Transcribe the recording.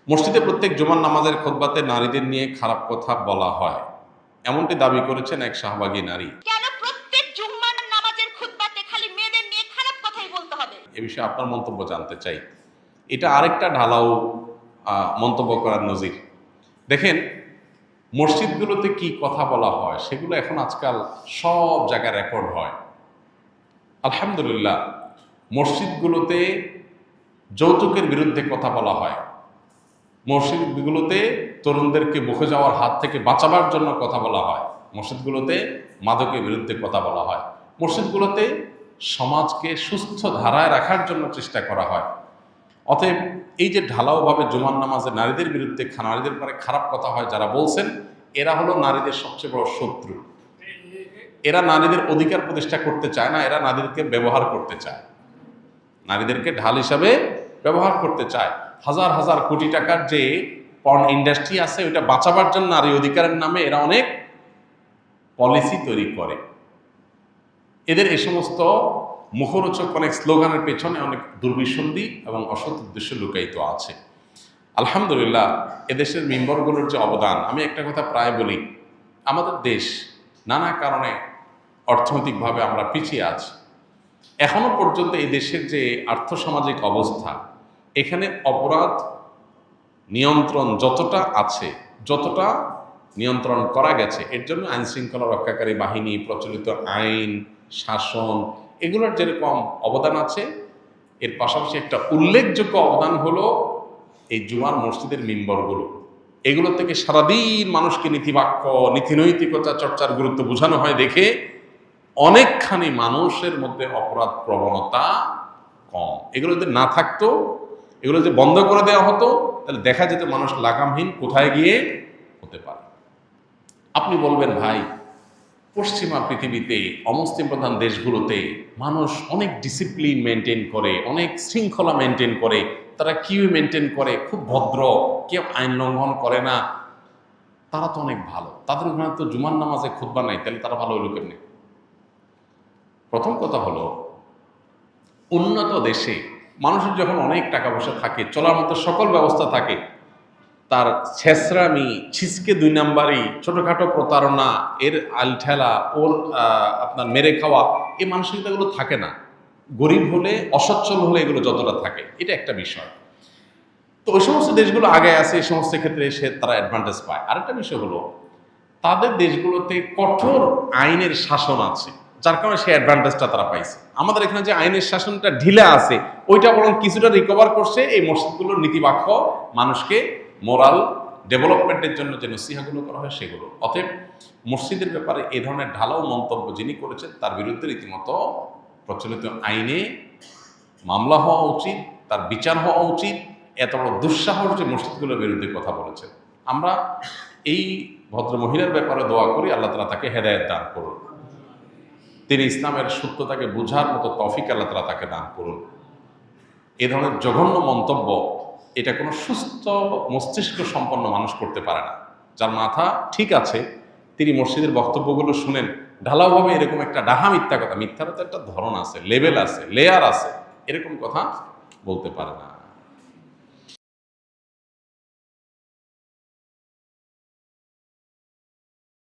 মসজিদে প্রত্যেক জুমার নামাজের খুতবাতে নারীদের নিয়ে খারাপ কথা বলা হয়, এমনটি দাবি করেছেন এক শাহবাগী নারী। কেন প্রত্যেক জুম্মার নামাজের খুতবাতে খালি মেয়েদের নিয়ে খারাপ কথাই বলতে হবে? এ বিষয়ে আপনার মন্তব্য জানতে চাই। এটা আরেকটা ঢালাও মন্তব্য করার নজির। দেখেন, মসজিদগুলোতে কি কথা বলা হয় সেগুলো এখন আজকাল সব জায়গায় রেকর্ড হয়। আলহামদুলিল্লাহ, মসজিদগুলোতে যৌতুকের বিরুদ্ধে কথা বলা হয়, মসজিদগুলোতে তরুণদেরকে বুকে যাওয়ার হাত থেকে বাঁচাবার জন্য কথা বলা হয়, মসজিদগুলোতে মাদকের বিরুদ্ধে কথা বলা হয়, মসজিদগুলোতে সমাজকে সুস্থ ধারায় রাখার জন্য চেষ্টা করা হয়। অতএব এই যে ঢালাওভাবে জুমার নামাজে নারীদের বিরুদ্ধে নারীদের পরে খারাপ কথা হয়, যারা বলছেন এরা হলো নারীদের সবচেয়ে বড় শত্রু। এরা নারীদের অধিকার প্রতিষ্ঠা করতে চায় না, এরা নারীদেরকে ব্যবহার করতে চায়, নারীদেরকে ঢাল হিসাবে ব্যবহার করতে চায়। হাজার হাজার কোটি টাকার যে পর্ন ইন্ডাস্ট্রি আছে ওইটা বাঁচাবার জন্য নারী অধিকারের নামে এরা অনেক পলিসি তৈরি করে। এদের এই সমস্ত মুখরোচক অনেক স্লোগানের পেছনে অনেক দুর্বিসন্ধি এবং অসৎ উদ্দেশ্য লুকায়িত আছে। আলহামদুলিল্লাহ, এদেশের মেম্বরগুলোর যে অবদান, আমি একটা কথা প্রায় বলি, আমাদের দেশ নানা কারণে অর্থনৈতিকভাবে আমরা পিছিয়ে আছি। এখনো পর্যন্ত এই দেশের যে আর্থসামাজিক অবস্থা, এখানে অপরাধ নিয়ন্ত্রণ যতটা আছে, যতটা নিয়ন্ত্রণ করা গেছে, এর জন্য আইন শৃঙ্খলা রক্ষাকারী বাহিনী, প্রচলিত আইন, শাসন, এগুলোর যেরকম অবদান আছে, এর পাশাপাশি একটা উল্লেখযোগ্য অবদান হলো এই জুমার মসজিদের মিম্বরগুলো। এগুলো থেকে সারাদিন মানুষকে নীতিবাক্য, নীতিনৈতিকতা চর্চার গুরুত্ব বোঝানো হয় দেখে অনেকখানি মানুষের মধ্যে অপরাধ প্রবণতা কম। এগুলো যদি না থাকতো, এগুলো যদি বন্ধ করে দেওয়া হতো, তাহলে দেখা যেত মানুষ লাগামহীন কোথায় গিয়ে হতে পারে। আপনি বলবেন, ভাই, পশ্চিমা পৃথিবীতে অমুসলিম প্রধান দেশগুলোতে মানুষ অনেক ডিসিপ্লিন মেনটেন করে, অনেক শৃঙ্খলা মেনটেন করে, তারা কিউ মেনটেন করে, খুব ভদ্র, কেউ আইন লঙ্ঘন করে না, তারা তো অনেক ভালো, তাদের ওখানে তো জুমার নামাজে খুতবা নাই, তাহলে তারা ভালো হইল কেমনি? প্রথম কথা হলো, উন্নত দেশে মানুষের যখন অনেক টাকা পয়সা থাকে, চলার মতো সকল ব্যবস্থা থাকে, তার ছেঁচড়ামি, ছিচকে দুই নাম্বারি, ছোটোখাটো প্রতারণা, এর আলঠেলা, ওর আপনার মেরে খাওয়া, এই মানসিকতাগুলো থাকে না। গরিব হলে, অসচ্ছল হলে এগুলো যতটা থাকে, এটা একটা বিষয়। তো ওই সমস্ত দেশগুলো আগে আছে, এই সমস্ত ক্ষেত্রে এসে তারা অ্যাডভান্টেজ পায়। আরেকটা বিষয় হলো, তাদের দেশগুলোতে কঠোর আইনের শাসন আছে, যার কারণে সেই অ্যাডভান্টেজটা তারা পাইছে। আমাদের এখানে যে আইনের শাসনটা ঢিলা আছে, ওইটা বরং কিছুটা রিকভার করছে এই মসজিদগুলোর নীতিবাক্য, মানুষকে মোরাল ডেভেলপমেন্টের জন্য যে নসিহাগুলো করা হয় সেগুলো। অতএব মসজিদের ব্যাপারে এই ধরনের ঢালাও মন্তব্য যিনি করেছেন, তার বিরুদ্ধে রীতিমতো প্রচলিত আইনে মামলা হওয়া উচিত, তার বিচার হওয়া উচিত। এত বড় দুঃসাহস যে মসজিদগুলোর বিরুদ্ধে কথা বলেছেন। আমরা এই ভদ্র মহিলার ব্যাপারে দোয়া করি, আল্লাহ তাআলা তাকে হেদায়েত দান করুন, তিনি ইসলামের সত্যতাকে বোঝার মতো তৌফিক আল্লাহ তাআলা তাকে দান করুন। এ ধরনের জঘন্য মন্তব্য, এটা কোনো সুস্থ মস্তিষ্ক সম্পন্ন মানুষ করতে পারে না। যার মাথা ঠিক আছে, তিনি মসজিদের বক্তব্যগুলো শুনেন, ঢালাওভাবে এরকম একটা ডাহা মিথ্যা কথা, মিথ্যার তো একটা ধরন আছে, লেভেল আছে, লেয়ার আছে, এরকম কথা বলতে পারে না।